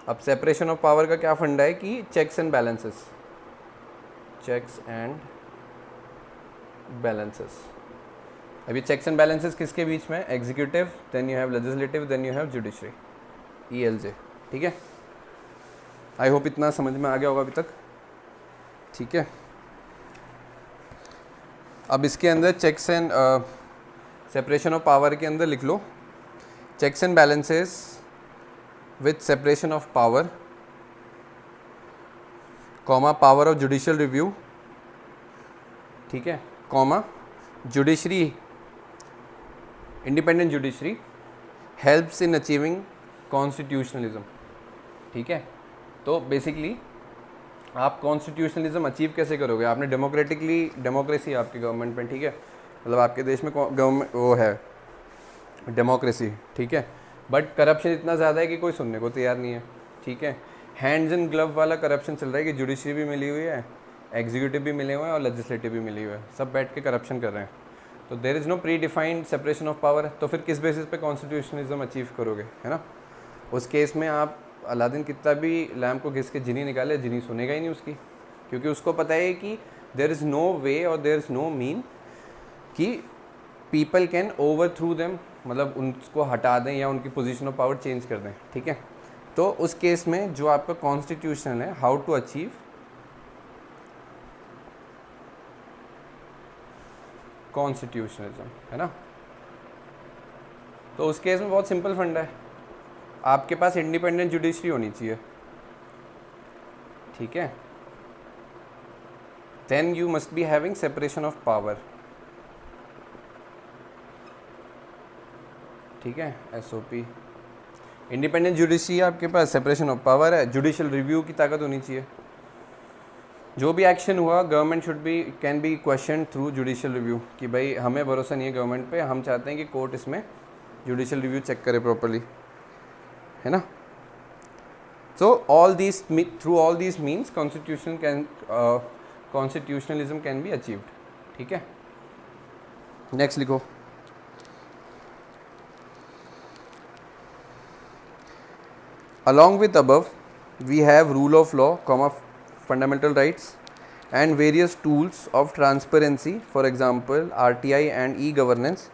अब सेपरेशन ऑफ पावर का क्या फंडा है कि checks and balances, checks and balances. अब ये चेक्स एंड बैलेंसेस किसके बीच में, executive, then you have legislative, then you have judiciary, ELJ, ठीक है। आई होप इतना समझ में आ गया होगा अभी तक, ठीक है। अब इसके अंदर checks and separation of power के अंदर लिख लो, checks and balances with separation of power, comma power of judicial review, ठीक है, comma judiciary, independent judiciary helps in achieving constitutionalism, ठीक है। तो बेसिकली आप कॉन्स्टिट्यूशनलिज्म अचीव कैसे करोगे, आपने डेमोक्रेसी आपकी गवर्नमेंट में, ठीक है, मतलब आपके देश में गवर्नमेंट वो है डेमोक्रेसी, ठीक है, बट करप्शन इतना ज़्यादा है कि कोई सुनने को तैयार नहीं है, ठीक है। हैंड्स एंड ग्लव वाला करप्शन चल रहा है कि जुडिशरी भी मिली हुई है, एग्जीक्यूटिव भी मिले हुए हैं और लेजिस्लेटिव भी मिली हुई है, सब बैठ के करप्शन कर रहे हैं। तो there is no pre defined separation of power. तो फिर किस बेसिस पे कॉन्स्टिट्यूशनलिज्म अचीव करोगे, है ना? उस केस में आप अलादीन कितना भी लैम्प को घिस के जिनी निकाले, जिनी सुनेगा ही नहीं उसकी, क्योंकि उसको पता है कि देर इज़ नो वे और देर इज़ नो मीन कि people can over through them, मतलब उनको हटा दें या उनकी पोजीशन ऑफ पावर चेंज कर दें, ठीक है? तो उस केस में जो आपका कॉन्स्टिट्यूशन है, हाउ टू अचीव कॉन्स्टिट्यूशनलिज्म, है ना? तो उस केस में बहुत सिंपल फंडा है, आपके पास इंडिपेंडेंट जुडिशरी होनी चाहिए, ठीक है? Then you must be having separation of power, ठीक है? एसओपी, इंडिपेंडेंट जुडिशरी आपके पास, सेपरेशन ऑफ पावर है, जुडिशियल रिव्यू की ताकत होनी चाहिए। जो भी एक्शन हुआ government should be can be question through judicial review, कि भाई हमें भरोसा नहीं है गवर्नमेंट पे, हम चाहते हैं कि कोर्ट इसमें जुडिशियल रिव्यू चेक करे प्रॉपर्ली, है ना? So all these through all these means constitutionalism can be achieved, ठीक है? नेक्स्ट लिखो, along with above we have rule of law, fundamental rights and various tools of transparency, for example RTI and e-governance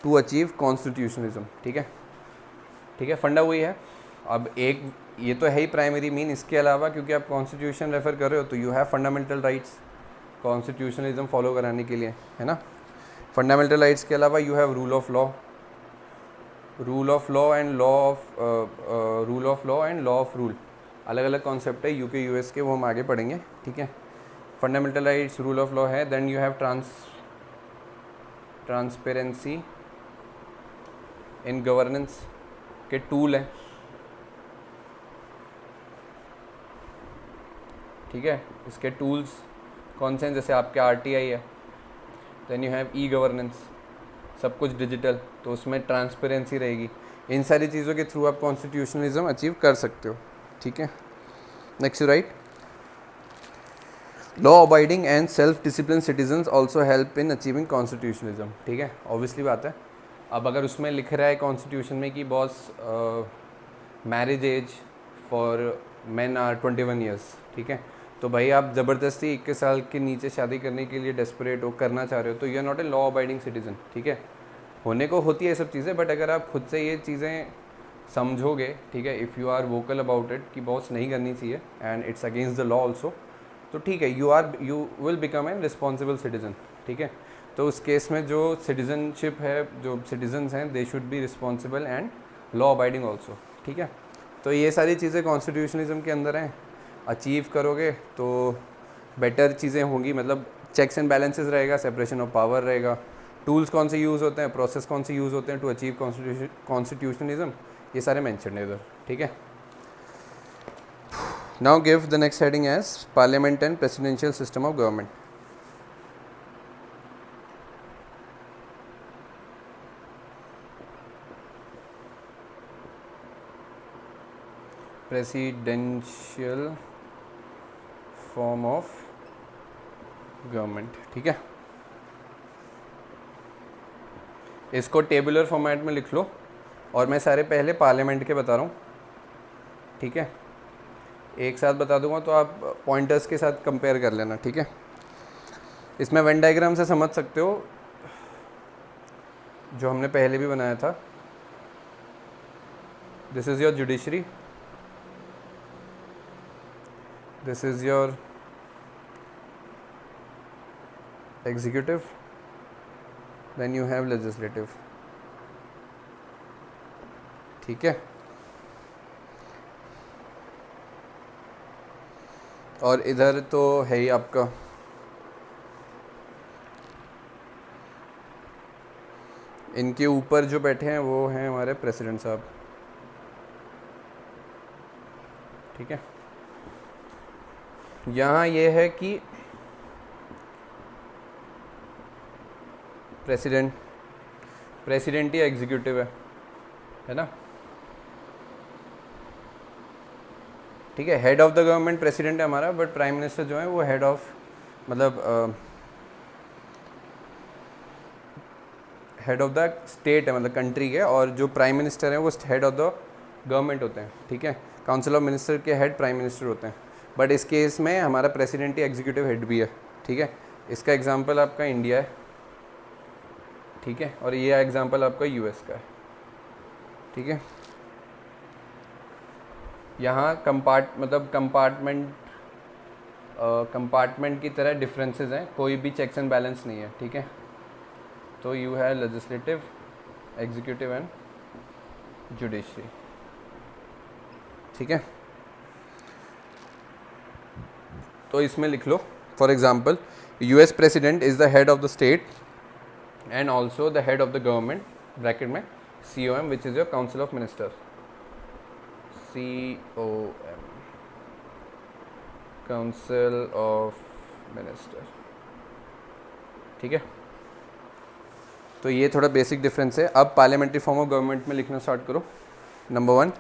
to achieve constitutionalism, ठीक है? ठीक है, फंडा वही है। अब एक ये तो है ही प्राइमरी मीन, इसके अलावा क्योंकि आप कॉन्स्टिट्यूशन रेफर कर रहे हो तो you have fundamental rights constitutionalism follow कराने के लिए, है ना? फंडामेंटल राइट्स के अलावा you have rule of law, rule of law and law of rule, अलग अलग कॉन्सेप्ट है यूके यूएस के, वो हम आगे पढ़ेंगे, ठीक है? Fundamental rights, rule of law है, then you have transparency in governance के टूल हैं, ठीक है? इसके टूल्स कौन से हैं? जैसे आपके आरटीआई है, then you have e governance, सब कुछ डिजिटल, तो उसमें ट्रांसपेरेंसी रहेगी। इन सारी चीज़ों के थ्रू आप कॉन्स्टिट्यूशनलिज्म अचीव कर सकते हो, ठीक है? Next you right, law abiding and self discipline citizens also help in achieving constitutionalism, ठीक है? ऑब्वियसली बात है। अब अगर उसमें लिख रहा है कॉन्स्टिट्यूशन में कि boss marriage age for men are 21 years, ठीक है? तो भाई आप ज़बरदस्ती 21 साल के नीचे शादी करने के लिए डेस्परेट हो, करना चाह रहे हो, तो you are not a law abiding citizen, ठीक है? होने को होती है ये सब चीज़ें, बट अगर आप खुद से ये चीज़ें समझोगे, ठीक है, if you are vocal about it कि बॉस नहीं करनी चाहिए and it's against the law also, तो ठीक है, you will become an responsible citizen, ठीक है? तो उस केस में जो सिटीजनशिप है, जो सिटीजन्स हैं, they should be responsible and law abiding also, ठीक है? तो ये सारी चीज़ें कॉन्स्टिट्यूशनलिज्म के अंदर हैं, अचीव करोगे तो बेटर चीज़ें होंगी, मतलब चेक्स एंड बैलेंसेस रहेगा, सेपरेशन ऑफ पावर रहेगा, टूल्स कौन से यूज़ होते हैं, प्रोसेस कौन से यूज़ होते हैं टू अचीव कॉन्स्टिट्यूशनलिज्म, ये सारे मेंशन है इधर, ठीक है? Now give the next heading as parliament and presidential system of government. Presidential form of government, ठीक है? इसको टेबुलर फॉर्मेट में लिख लो, और मैं सारे पहले पार्लियामेंट के बता रहा हूँ, ठीक है? एक साथ बता दूंगा तो आप पॉइंटर्स के साथ कंपेयर कर लेना, ठीक है? इसमें वेन डायग्राम से समझ सकते हो, जो हमने पहले भी बनाया था। This is your judiciary, this is your executive, then you have legislative, ठीक है? और इधर तो है ही आपका इनके ऊपर जो बैठे हैं वो हैं हमारे प्रेसिडेंट साहब, ठीक है? यहाँ ये है कि प्रेसिडेंट ही एग्जीक्यूटिव है ना? ठीक है। Head of the government president है हमारा, बट प्राइम मिनिस्टर जो है वो हेड ऑफ मतलब हेड ऑफ द स्टेट है, मतलब कंट्री के, और जो प्राइम मिनिस्टर हैं वो हेड ऑफ द गवर्नमेंट होते हैं, ठीक है। काउंसिल ऑफ मिनिस्टर के हेड प्राइम मिनिस्टर होते हैं, बट इस केस में हमारा प्रेसिडेंट ही एग्जीक्यूटिव हेड भी है, ठीक है। इसका एग्जांपल आपका इंडिया है, ठीक है, और ये एग्जांपल आपका यूएस का है, ठीक है। यहाँ कंपार्टमेंट की तरह डिफरेंसेस हैं, कोई भी चेक्स एंड बैलेंस नहीं है, ठीक है। तो यू है लेजिस्लेटिव, एग्जीक्यूटिव एंड जुडिशरी, ठीक है। तो इसमें लिख लो, for example US president is the head of the state and also the head of the government, bracket में COM, which is your council of minister, COM, council of minister, ठीक है। तो ये थोड़ा बेसिक डिफरेंस है। अब parliamentary form of government में लिखना स्टार्ट करो। Number 1,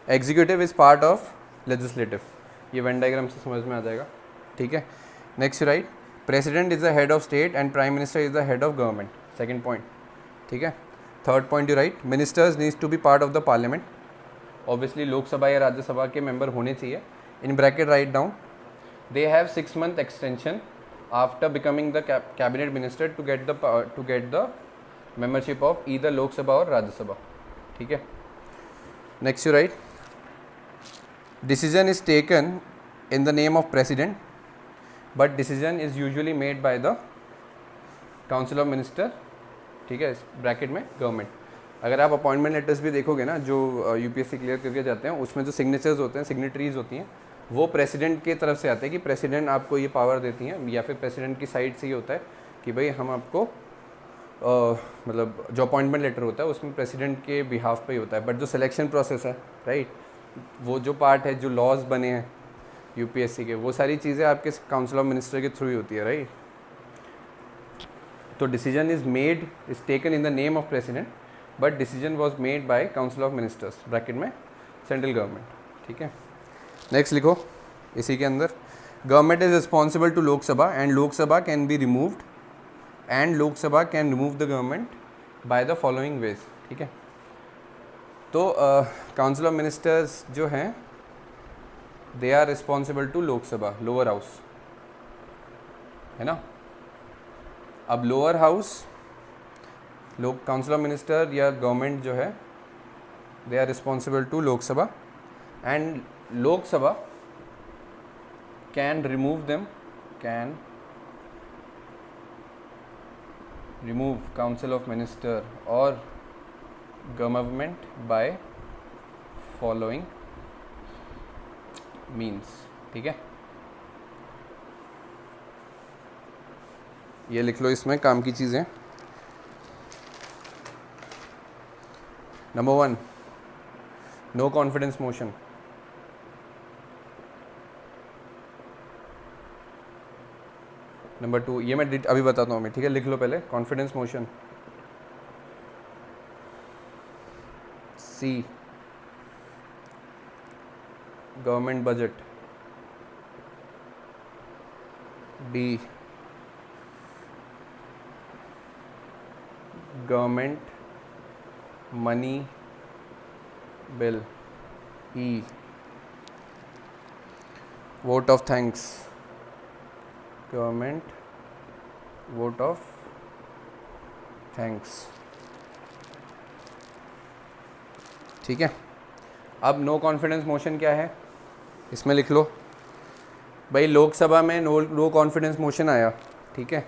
executive is part of legislative, ये वेन डायग्राम से समझ में आ जाएगा, ठीक है। Next write, president is the head of state and prime minister is the head of government, second point, ठीक है। Third point you write, ministers needs to be part of the parliament, obviously Lok Sabha या राज्यसभा के member होने चाहिए। In bracket write down, they have 6 month extension after becoming the cabinet minister to get the membership of either Lok Sabha और राज्यसभा, ठीक है। Next you write, decision is taken in the name of president, but decision is usually made by the council of minister, ठीक है, bracket में government. अगर आप appointment letters भी देखोगे ना, जो यूपीएससी क्लियर करके जाते हैं, उसमें जो सिग्नेचर्स होते हैं, सिग्नेटरीज होती हैं, वो प्रेसिडेंट की तरफ से आते हैं कि प्रेसिडेंट आपको ये पावर देती हैं, या फिर प्रेसिडेंट की साइड से ही होता है कि भाई हम आपको मतलब जो अपॉइंटमेंट लेटर होता है उसमें प्रेसिडेंट के बिहाफ पे ही होता है, बट जो सिलेक्शन प्रोसेस है, राइट, वो जो पार्ट है, जो लॉज बने हैं यूपीएससी के, वो सारी चीज़ें आपके काउंसिल ऑफ मिनिस्टर के थ्रू ही होती है, राइट। तो decision is taken in the name of president, but decision was made by council of ministers, bracket में सेंट्रल गवर्नमेंट, ठीक है। नेक्स्ट लिखो इसी के अंदर, government is responsible to Lok Sabha and Lok Sabha can be removed and Lok Sabha can remove the government by the following ways, ठीक है। तो काउंसिल ऑफ मिनिस्टर्स जो हैं, दे are responsible to Lok Sabha, lower house, है ना। अब lower house, council of minister या गवर्नमेंट जो है, they are responsible to Lok Sabha and Lok Sabha can remove them, can remove council of minister और गवर्नमेंट बाय फॉलोइंग मीन्स, ठीक है। ये लिख लो इसमें काम की चीज़ें। Number 1, no confidence motion. Number 2, ये मैं अभी बताता हूँ मैं, ठीक है, लिख लो पहले, confidence motion. C, government budget. D, government money bill. E, vote of thanks, government vote of thanks, ठीक है। अब नो कॉन्फिडेंस मोशन क्या है, इसमें लिख लो भाई, लोकसभा में नो कॉन्फिडेंस मोशन आया, ठीक है।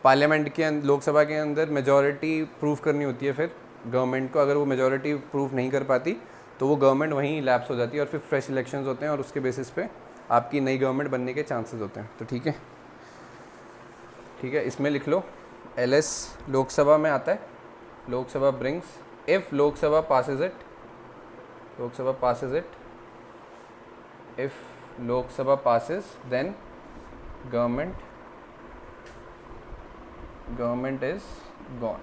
पार्लियामेंट के लोकसभा के अंदर मेजॉरिटी प्रूफ करनी होती है फिर गवर्नमेंट को, अगर वो मेजॉरिटी प्रूफ नहीं कर पाती तो वो गवर्नमेंट वहीं लैप्स हो जाती है और फिर फ्रेश इलेक्शंस होते हैं और उसके बेसिस पे आपकी नई गवर्नमेंट बनने के चांसेस होते हैं। तो ठीक है, ठीक है, इसमें लिख लो LS लोकसभा में आता है, Lok Sabha brings, if Lok Sabha passes it, Lok Sabha passes it, if Lok Sabha passes then government is gone,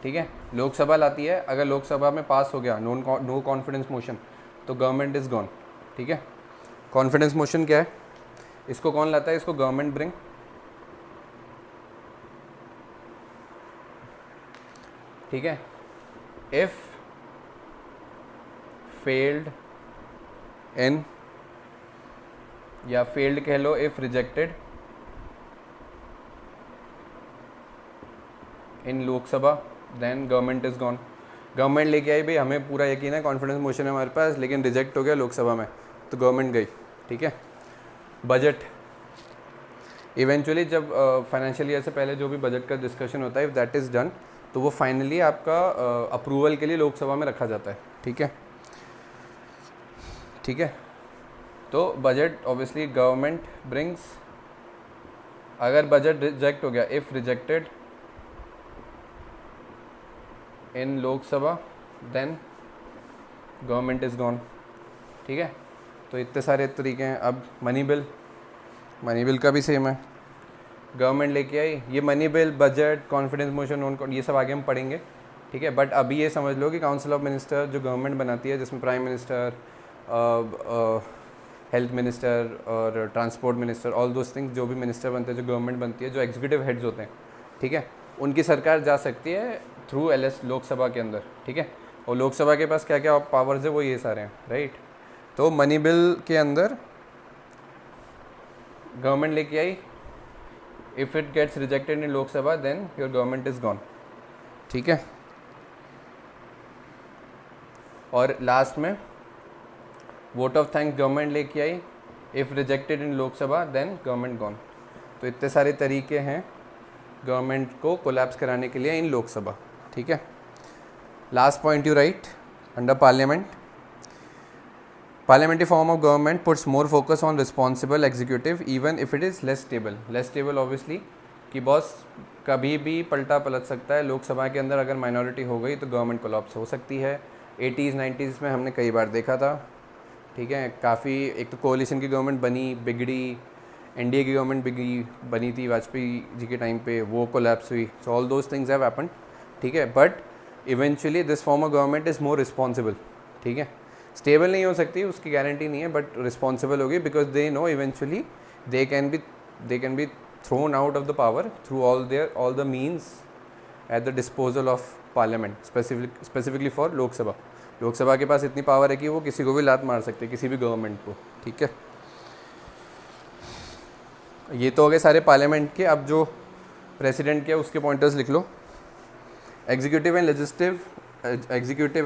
ठीक है। लोकसभा लाती है, अगर लोकसभा में पास हो गया नो कॉन्फिडेंस मोशन तो गवर्नमेंट इज़ गॉन, ठीक है। कॉन्फिडेंस मोशन क्या है, इसको कौन लाता है, इसको गवर्नमेंट ब्रिंग, ठीक है। इफ फेल्ड इन, या फेल्ड कह लो, if rejected in Lok Sabha then government is gone. Government लेके आई भाई, हमें पूरा यकीन है, कॉन्फिडेंस मोशन है हमारे पास, लेकिन रिजेक्ट हो गया लोकसभा में, तो गवर्नमेंट गई, ठीक है। बजट, इवेंचुअली जब फाइनेंशियल ईयर से पहले जो भी बजट का डिस्कशन होता है, इफ़ दैट इज़ डन, तो वो फाइनली आपका अप्रूवल के लिए लोकसभा में रखा जाता है, ठीक है, ठीक है। तो बजट ऑब्वियसली गवर्नमेंट ब्रिंग्स, अगर बजट रिजेक्ट हो गया, if rejected in Lok Sabha then government is gone, ठीक है। तो इतने सारे तरीके हैं। अब मनी बिल का भी सेम है, गवर्नमेंट लेके आई, ये money bill, budget, confidence motion, ये सब आगे हम पढ़ेंगे, ठीक है। बट अभी ये समझ लो कि काउंसिल ऑफ मिनिस्टर जो गवर्नमेंट बनाती है, जिसमें प्राइम मिनिस्टर, हेल्थ मिनिस्टर और transport minister, all those things, जो भी मिनिस्टर बनते हैं, जो गवर्नमेंट बनती है, जो एग्जीक्यूटिव हेड्स होते हैं, ठीक है, उनकी सरकार जा सकती है थ्रू LS लोकसभा के अंदर, ठीक है। और लोकसभा के पास क्या क्या पावर्स है, वो ये सारे हैं, राइट। तो मनी बिल के अंदर गवर्नमेंट लेके आई, if it gets rejected in Lok Sabha then your government is gone, ठीक है। और लास्ट में वोट ऑफ थैंक्स गवर्नमेंट लेके आई, if rejected in Lok Sabha then government gone. तो इतने सारे तरीके हैं गवर्नमेंट को कोलैप्स कराने के लिए इन लोकसभा, ठीक है। Last point you right under parliament, parliamentary form of government puts more focus on responsible executive even if it is less stable obviously, कि बॉस कभी भी पलटा पलट सकता है। लोकसभा के अंदर अगर माइनॉरिटी हो गई तो गवर्नमेंट कोलैप्स हो सकती है। 80s 90s में हमने कई बार देखा था, ठीक है। काफ़ी, एक तो कोalition की गवर्नमेंट बनी, बिगड़ी, NDA की गवर्नमेंट बनी थी वाजपेयी जी के टाइम पे, वो कोलैप्स हुई। सो all those things have happened, ठीक है। But eventually this form of government is more responsible, ठीक है। स्टेबल नहीं हो सकती, उसकी गारंटी नहीं है, बट रिस्पॉन्सिबल होगी, because they know eventually they can be thrown out of the power through all the means at the disposal of parliament, specifically for Lok Sabha के पास इतनी पावर है कि वो किसी को भी लात मार सकते हैं, किसी भी गवर्नमेंट को, ठीक है। ये तो हो गए सारे पार्लियामेंट के। अब जो प्रेसिडेंट के उसके पॉइंटर्स लिख लो। Executive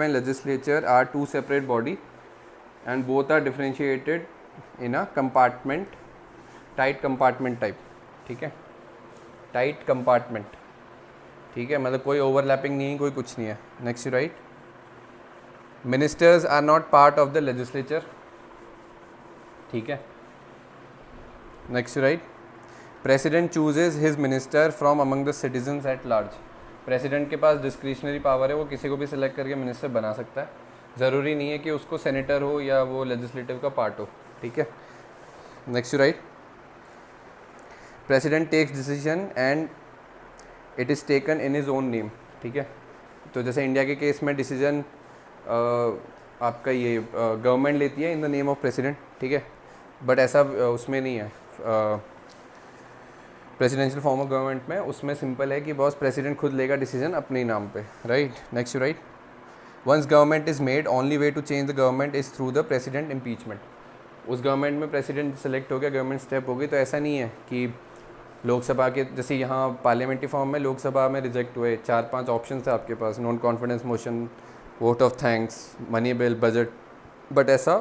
and legislature are two separate body and both are differentiated in a compartment, tight compartment type, ठीक है, tight compartment, ठीक है, मतलब कोई ओवरलैपिंग नहीं है, कोई कुछ नहीं है। Next you write, ministers are not part of the legislature, ठीक है। Next you write, president chooses his minister from among the citizens at large. President के पास डिस्क्रिशनरी पावर है, वो किसी को भी सिलेक्ट करके मिनिस्टर बना सकता है, ज़रूरी नहीं है कि उसको सेनेटर हो या वो लेजिस्लेटिव का पार्ट हो, ठीक है। Next you write, president takes decision and it is taken in his own name, ठीक है। तो जैसे इंडिया के केस में डिसीजन आपका ये गवर्नमेंट लेती है इन द नेम ऑफ प्रेसिडेंट, ठीक है, बट ऐसा उसमें नहीं है प्रेसिडेंशियल फॉर्म ऑफ गवर्नमेंट में। उसमें सिंपल है कि बॉस प्रेसिडेंट खुद लेगा डिसीजन अपने ही नाम पे, right. Next you write, once government is made only way to change the government is through the president impeachment. उस गवर्नमेंट में प्रेसिडेंट सेलेक्ट हो गया, गवर्नमेंट स्टेप हो गई, तो ऐसा नहीं है कि लोकसभा के जैसे यहाँ पार्लियामेंट्री फॉर्म में लोकसभा में रिजेक्ट हुए, 4-5 ऑप्शन थे आपके पास, non confidence motion, vote of thanks, money bill, budget, but ऐसा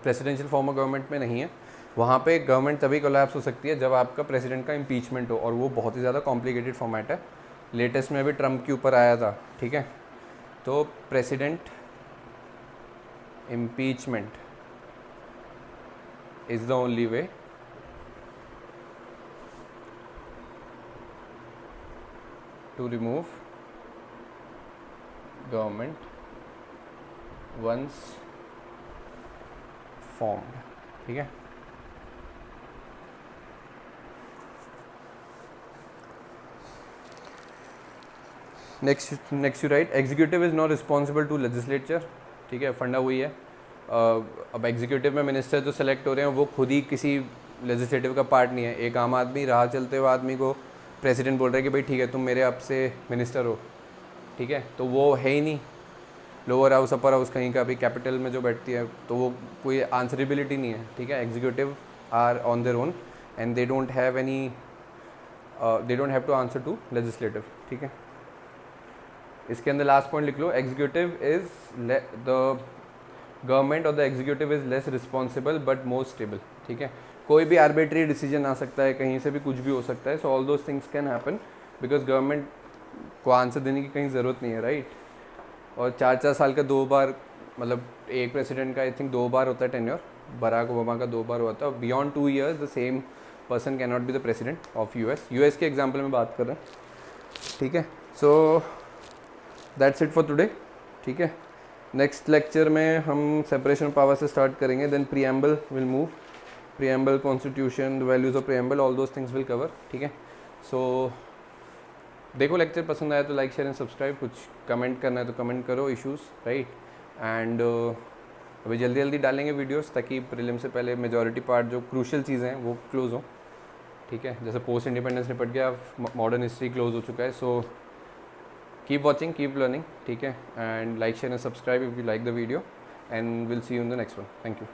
प्रेसिडेंशियल फॉर्म ऑफ गवर्नमेंट में नहीं है। वहाँ पे गवर्नमेंट तभी कोलैप्स हो सकती है जब आपका प्रेसिडेंट का इम्पीचमेंट हो, और वो बहुत ही ज़्यादा कॉम्प्लिकेटेड फॉर्मेट है। लेटेस्ट में भी ट्रम्प के ऊपर आया था, ठीक है। तो president impeachment is the only way to remove government once formed, ठीक है। Next you write, executive is not responsible to legislature, ठीक है, फंडा हुई है। अब एग्जीक्यूटिव में मिनिस्टर जो सेलेक्ट हो रहे हैं वो खुद ही किसी लेजिस्लेटिव का पार्ट नहीं है। एक आम आदमी, राह चलते हुए आदमी को प्रेसिडेंट बोल रहा है कि भाई ठीक है तुम मेरे अब से मिनिस्टर हो, ठीक है, तो वो है ही नहीं। लोअर हाउस अपर हाउस कहीं का भी कैपिटल में जो बैठती है तो वो कोई आंसरेबिलिटी नहीं है, ठीक है। Executive are on their own and they don't have to answer to legislative, ठीक है। इसके अंदर लास्ट पॉइंट लिख लो, एग्जीक्यूटिव इज द गवर्नमेंट और the executive is less responsible but more stable, ठीक है। कोई भी आर्बिट्री डिसीजन आ सकता है, कहीं से भी कुछ भी हो सकता है, सो all those things can happen because government को आंसर देने की कहीं ज़रूरत नहीं है, राइट। और 4-4 साल का 2 बार, मतलब एक प्रेसिडेंट का आई थिंक 2 बार होता है टेन्योर, बराक ओबामा का 2 बार हुआ था। Beyond 2 years the same person can not be the president of US के एग्जाम्पल में बात कर रहे हैं, ठीक है। So that's it for today, ठीक है। नेक्स्ट लेक्चर में हम सेपरेशन ऑफ पावर से स्टार्ट करेंगे, then preamble will move, preamble, constitution, the values of preamble, all those things will cover, ठीक है। सो देखो लेक्चर पसंद आया तो लाइक शेयर एंड सब्सक्राइब, कुछ कमेंट करना है तो कमेंट करो, इश्यूज़, राइट। एंड अभी जल्दी जल्दी डालेंगे वीडियोस ताकि प्रीलिम से पहले मेजॉरिटी पार्ट जो क्रूशियल चीज़ें हैं वो क्लोज हो, ठीक है। जैसे पोस्ट इंडिपेंडेंस निपट गया, मॉडर्न हिस्ट्री क्लोज हो चुका है। So keep watching, keep learning, ठीक है। And like share and subscribe if you like the video and will see you in the next one. Thank you.